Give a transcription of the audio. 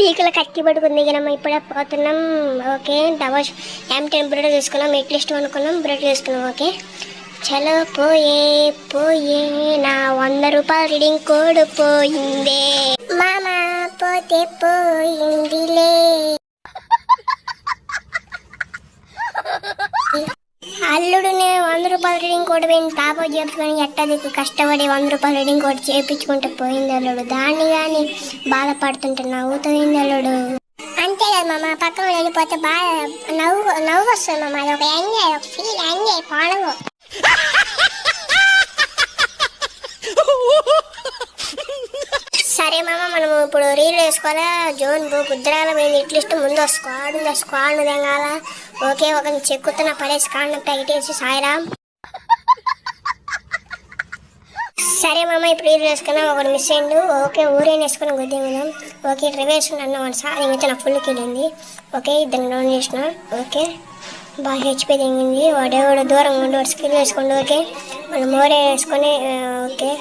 పీకల కత్తి పడుకుంది ఇక ఇప్పుడే పోతున్నాం. ఓకే డబల్ M10 బ్రెడ్ తీసుకున్నాం, ఎట్లీస్ట్ అనుకున్నాం, బ్రెడ్ తీసుకున్నాం. ఓకే చలో పోయే నా 100 రూపాయల రీడింగ్ కోడ్ పోయిందే మామా, పోతే పోయిందిలే. అల్లుడునే 100 రూపాయల రీడింగ్ కోడ్ పోయింది. తాపో చెప్పుకొని ఎట్టదికు కష్టపడి 100 రూపాయల రీడింగ్ కోడ్ చేయించుకుంటూ పోయింది అల్లుడు. దాన్ని కానీ బాధపడుతుంటే నవ్వుతుంది అల్లుడు. అంతే కదా మామ, పక్కన వెళ్ళిపోతే బాగా నవ్వు వస్తుంది మామ. అది ఒక ఎంజాయ్, ఒక ఫీల్, ఎంజాయ్ పాడవు. సరే మామ, మనం ఇప్పుడు రీల్ వేసుకోవాలా. జోన్ గుద్రాల పోయింది. ఎట్లీస్ట్ ముందు స్క్వాడ్ ఉంది, స్క్వాడ్ తెగాల. ఓకే ఒక చెక్కుతున్న పడేసి కాండ తగిటేసి సాయిరామ్. సరే మామ, ఇప్పుడు రీల్ వేసుకున్నాం. ఒకటి మిస్ అయ్యిండు. ఓకే ఊరేని వేసుకుని గుద్దేమన్నాం. ఓకే రివేస్ అన్న వాడు సార్ అయితే నా ఫుల్కి వెళ్ళింది. ఓకే ఇద్దరు డౌన్ చేసిన. ఓకే బాగా హెచ్పి తెగింది. వాడేవాడు దూరం ఉండి వాడు స్కిల్ వేసుకోండి. ఓకే మనం మోరే వేసుకొని ఓకే